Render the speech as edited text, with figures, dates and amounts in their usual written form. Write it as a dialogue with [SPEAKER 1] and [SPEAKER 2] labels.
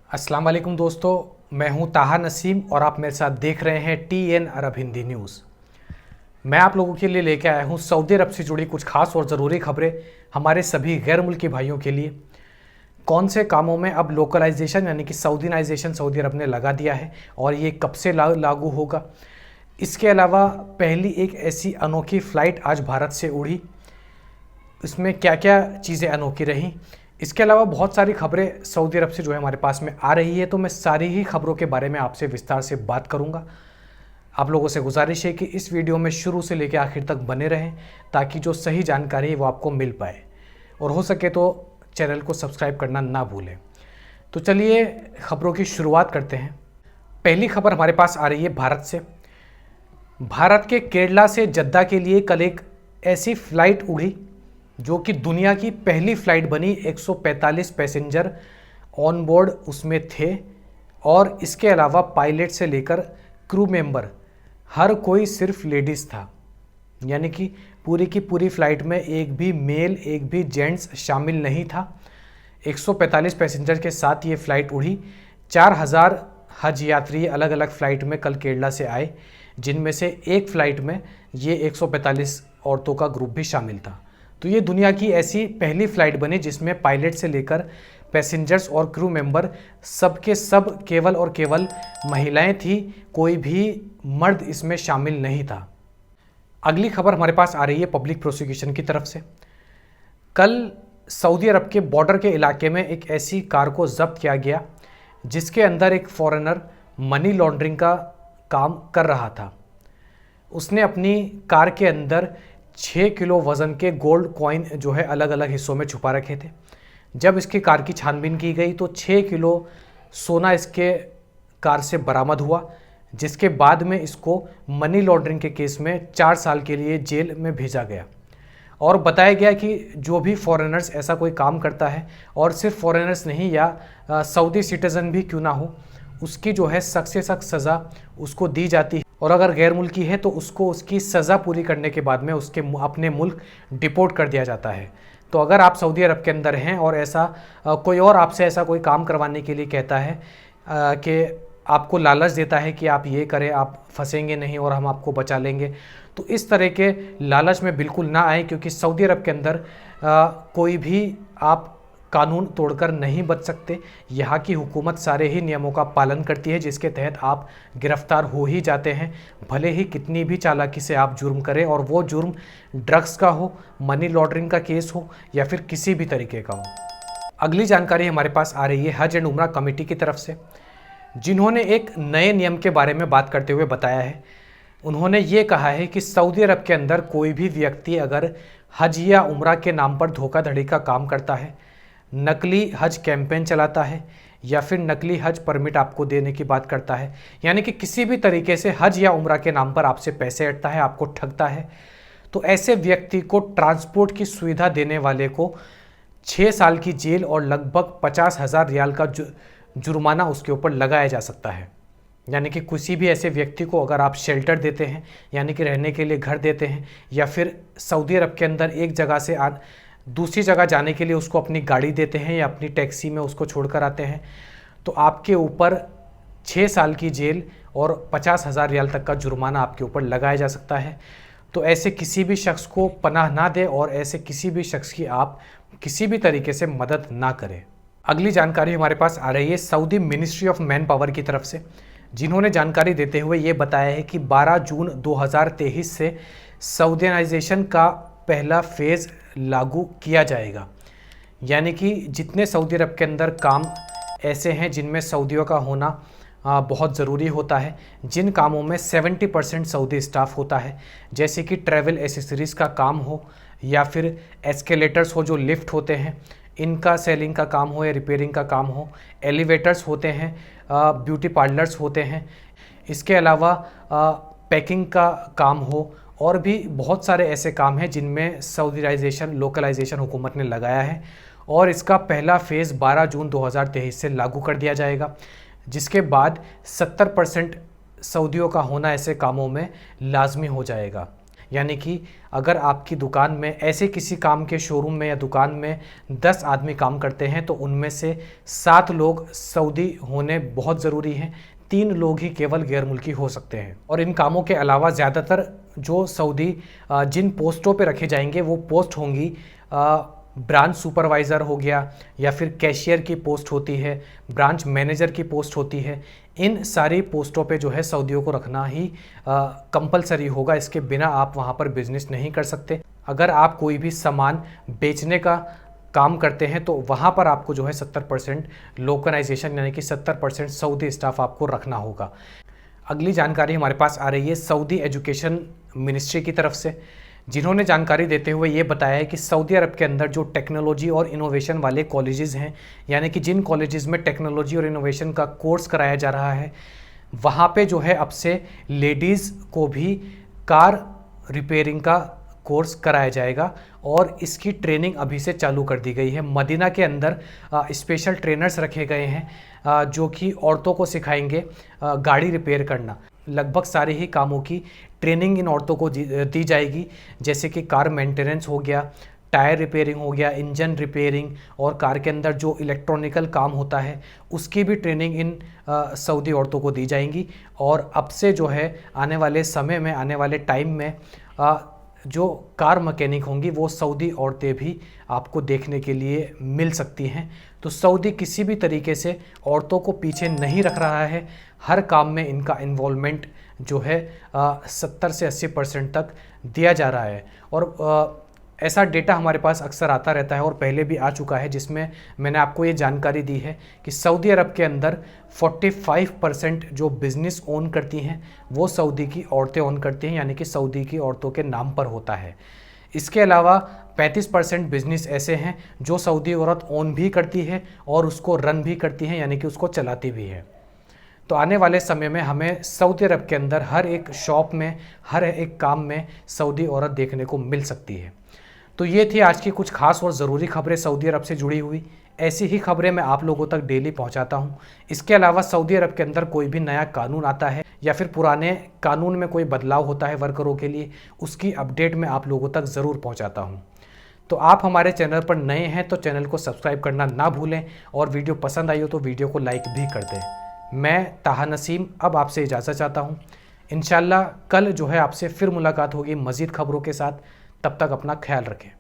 [SPEAKER 1] अस्सलाम वालेकुम दोस्तों, मैं हूं ताहा नसीम और आप मेरे साथ देख रहे हैं TN अरब हिंदी न्यूज़। मैं आप लोगों के लिए लेके आया हूं सऊदी अरब से जुड़ी कुछ खास और ज़रूरी खबरें हमारे सभी गैर मुल्की भाइयों के लिए। कौन से कामों में अब लोकलाइजेशन यानी कि सऊदीनाइजेशन सऊदी अरब ने लगा दिया है और ये कब से लागू होगा। इसके अलावा पहली एक ऐसी अनोखी फ़्लाइट आज भारत से उड़ी, इसमें क्या क्या चीज़ें अनोखी रहीं। इसके अलावा बहुत सारी खबरें सऊदी अरब से जो है हमारे पास में आ रही है, तो मैं सारी ही खबरों के बारे में आपसे विस्तार से बात करूंगा। आप लोगों से गुजारिश है कि इस वीडियो में शुरू से लेकर आखिर तक बने रहें ताकि जो सही जानकारी है वो आपको मिल पाए, और हो सके तो चैनल को सब्सक्राइब करना ना भूलें। तो चलिए खबरों की शुरुआत करते हैं। पहली खबर हमारे पास आ रही है भारत से। भारत के केरला से जद्दा के लिए कल एक ऐसी फ़्लाइट उड़ी जो कि दुनिया की पहली फ़्लाइट बनी। 145 पैसेंजर ऑन बोर्ड उसमें थे और इसके अलावा पायलट से लेकर क्रू मेंबर हर कोई सिर्फ लेडीज़ था, यानी कि पूरी की पूरी फ़्लाइट में एक भी मेल एक भी जेंट्स शामिल नहीं था। 145 पैसेंजर के साथ ये फ़्लाइट उड़ी। 4000 हज यात्री अलग अलग फ़्लाइट में कल केरला से आए, जिनमें से एक फ़्लाइट में ये 145 औरतों का ग्रुप भी शामिल था। तो ये दुनिया की ऐसी पहली फ़्लाइट बनी जिसमें पायलट से लेकर पैसेंजर्स और क्रू मेंबर सब के सब केवल और केवल महिलाएं थी, कोई भी मर्द इसमें शामिल नहीं था। अगली खबर हमारे पास आ रही है पब्लिक प्रोसिक्यूशन की तरफ से। कल सऊदी अरब के बॉर्डर के इलाके में एक ऐसी कार को जब्त किया गया जिसके अंदर एक फॉरेनर मनी लॉन्ड्रिंग का काम कर रहा था। उसने अपनी कार के अंदर 6 किलो वज़न के गोल्ड कॉइन जो है अलग अलग हिस्सों में छुपा रखे थे। जब इसकी कार की छानबीन की गई तो 6 किलो सोना इसके कार से बरामद हुआ, जिसके बाद में इसको मनी लॉन्ड्रिंग के केस में 4 साल के लिए जेल में भेजा गया। और बताया गया कि जो भी फॉरेनर्स ऐसा कोई काम करता है, और सिर्फ फॉरेनर्स नहीं या सऊदी सिटीज़न भी क्यों ना हो, उसकी जो है सख्त से सख्त सज़ा उसको दी जाती है, और अगर गैर मुल्की है तो उसको उसकी सज़ा पूरी करने के बाद में उसके अपने मुल्क डिपोर्ट कर दिया जाता है। तो अगर आप सऊदी अरब के अंदर हैं और ऐसा कोई और आपसे ऐसा कोई काम करवाने के लिए कहता है कि आपको लालच देता है कि आप ये करें, आप फंसेंगे नहीं और हम आपको बचा लेंगे, तो इस तरह के लालच में बिल्कुल ना आए, क्योंकि सऊदी अरब के अंदर कोई भी आप कानून तोड़कर नहीं बच सकते। यहाँ की हुकूमत सारे ही नियमों का पालन करती है, जिसके तहत आप गिरफ्तार हो ही जाते हैं, भले ही कितनी भी चालाकी से आप जुर्म करें, और वो जुर्म ड्रग्स का हो, मनी लॉन्ड्रिंग का केस हो या फिर किसी भी तरीके का हो। अगली जानकारी हमारे पास आ रही है हज एंड उम्रा कमेटी की तरफ से, जिन्होंने एक नए नियम के बारे में बात करते हुए बताया है। उन्होंने ये कहा है कि सऊदी अरब के अंदर कोई भी व्यक्ति अगर हज या उम्रा के नाम पर धोखाधड़ी का काम करता है, नकली हज कैंपेन चलाता है या फिर नकली हज परमिट आपको देने की बात करता है, यानी कि किसी भी तरीके से हज या उम्रा के नाम पर आपसे पैसे हटता है, आपको ठगता है, तो ऐसे व्यक्ति को ट्रांसपोर्ट की सुविधा देने वाले को 6 साल की जेल और लगभग 50,000 रियाल का जुर्माना उसके ऊपर लगाया जा सकता है। यानी कि किसी भी ऐसे व्यक्ति को अगर आप शेल्टर देते हैं, यानी कि रहने के लिए घर देते हैं, या फिर सऊदी अरब के अंदर एक जगह से दूसरी जगह जाने के लिए उसको अपनी गाड़ी देते हैं या अपनी टैक्सी में उसको छोड़कर आते हैं, तो आपके ऊपर 6 साल की जेल और 50,000 रियाल तक का जुर्माना आपके ऊपर लगाया जा सकता है। तो ऐसे किसी भी शख्स को पनाह ना दें और ऐसे किसी भी शख्स की आप किसी भी तरीके से मदद ना करें। अगली जानकारी हमारे पास आ रही है Saudi ministry of man power की तरफ से, जिन्होंने जानकारी देते हुए ये बताया है कि 12 जून 2023 से सऊदीनाइजेशन का पहला फेज़ लागू किया जाएगा। यानी कि जितने सऊदी अरब के अंदर काम ऐसे हैं जिनमें सऊदियों का होना बहुत ज़रूरी होता है, जिन कामों में 70% सऊदी स्टाफ होता है, जैसे कि ट्रैवल एसेसरीज़ का काम हो या फिर एस्केलेटर्स हो जो लिफ्ट होते हैं, इनका सेलिंग का काम हो या रिपेयरिंग का काम हो, एलिवेटर्स होते हैं, ब्यूटी पार्लर्स होते हैं, इसके अलावा पैकिंग का काम हो, और भी बहुत सारे ऐसे काम हैं जिनमें सऊदीनाइजेशन लोकलाइजेशन हुकूमत ने लगाया है। और इसका पहला फ़ेज़ 12 जून 2023 से लागू कर दिया जाएगा, जिसके बाद 70% सऊदियों का होना ऐसे कामों में लाजमी हो जाएगा। यानी कि अगर आपकी दुकान में ऐसे किसी काम के शोरूम में या दुकान में 10 आदमी काम करते हैं तो उनमें से 7 लोग सऊदी होने बहुत ज़रूरी हैं, 3 लोग ही केवल गैर मुल्की हो सकते हैं। और इन कामों के अलावा ज़्यादातर जो सऊदी जिन पोस्टों पे रखे जाएंगे वो पोस्ट होंगी ब्रांच सुपरवाइज़र हो गया, या फिर कैशियर की पोस्ट होती है, ब्रांच मैनेजर की पोस्ट होती है। इन सारी पोस्टों पे जो है सऊदियों को रखना ही कंपलसरी होगा, इसके बिना आप वहाँ पर बिजनेस नहीं कर सकते। अगर आप कोई भी सामान बेचने का काम करते हैं तो वहाँ पर आपको जो है 70% लोकलाइजेशन यानी कि 70% सऊदी स्टाफ आपको रखना होगा। अगली जानकारी हमारे पास आ रही है सऊदी एजुकेशन मिनिस्ट्री की तरफ से, जिन्होंने जानकारी देते हुए ये बताया है कि सऊदी अरब के अंदर जो टेक्नोलॉजी और इनोवेशन वाले कॉलेजेस हैं, यानी कि जिन कॉलेजेस में टेक्नोलॉजी और इनोवेशन का कोर्स कराया जा रहा है, वहाँ पे जो है अब से लेडीज़ को भी कार रिपेयरिंग का कोर्स कराया जाएगा और इसकी ट्रेनिंग अभी से चालू कर दी गई है। मदीना के अंदर स्पेशल ट्रेनर्स रखे गए हैं जो कि औरतों को सिखाएंगे गाड़ी रिपेयर करना। लगभग सारे ही कामों की ट्रेनिंग इन औरतों को दी जाएगी, जैसे कि कार मेंटेनेंस हो गया, टायर रिपेयरिंग हो गया, इंजन रिपेयरिंग, और कार के अंदर जो इलेक्ट्रॉनिकल काम होता है उसकी भी ट्रेनिंग इन सऊदी औरतों को दी जाएंगी। और अब से जो है आने वाले समय में, आने वाले टाइम में जो कार मैकेनिक होंगी वो सऊदी औरतें भी आपको देखने के लिए मिल सकती हैं। तो सऊदी किसी भी तरीके से औरतों को पीछे नहीं रख रहा है, हर काम में इनका इन्वॉल्वमेंट जो है 70 से 80% तक दिया जा रहा है। और ऐसा डेटा हमारे पास अक्सर आता रहता है और पहले भी आ चुका है, जिसमें मैंने आपको ये जानकारी दी है कि सऊदी अरब के अंदर 45% जो बिज़नेस ओन करती हैं वो सऊदी की औरतें ओन करती हैं, यानी कि सऊदी की औरतों के नाम पर होता है। इसके अलावा 35% बिज़नेस ऐसे हैं जो सऊदी औरत ओन भी करती है और उसको रन भी करती हैं, यानी कि उसको चलाती भी है। तो आने वाले समय में हमें सऊदी अरब के अंदर हर एक शॉप में, हर एक काम में सऊदी औरत देखने को मिल सकती है। तो ये थी आज की कुछ खास और ज़रूरी खबरें सऊदी अरब से जुड़ी हुई। ऐसी ही खबरें मैं आप लोगों तक डेली पहुंचाता हूं। इसके अलावा सऊदी अरब के अंदर कोई भी नया कानून आता है या फिर पुराने कानून में कोई बदलाव होता है वर्करों के लिए, उसकी अपडेट मैं आप लोगों तक ज़रूर पहुँचाता हूँ। तो आप हमारे चैनल पर नए हैं तो चैनल को सब्सक्राइब करना ना भूलें, और वीडियो पसंद आई हो तो वीडियो को लाइक भी कर दें। मैं ताहा नसीम अब आपसे इजाज़त चाहता हूँ। इंशाल्लाह कल जो है आपसे फिर मुलाकात होगी मज़ीद खबरों के साथ। तब तक अपना ख्याल रखें।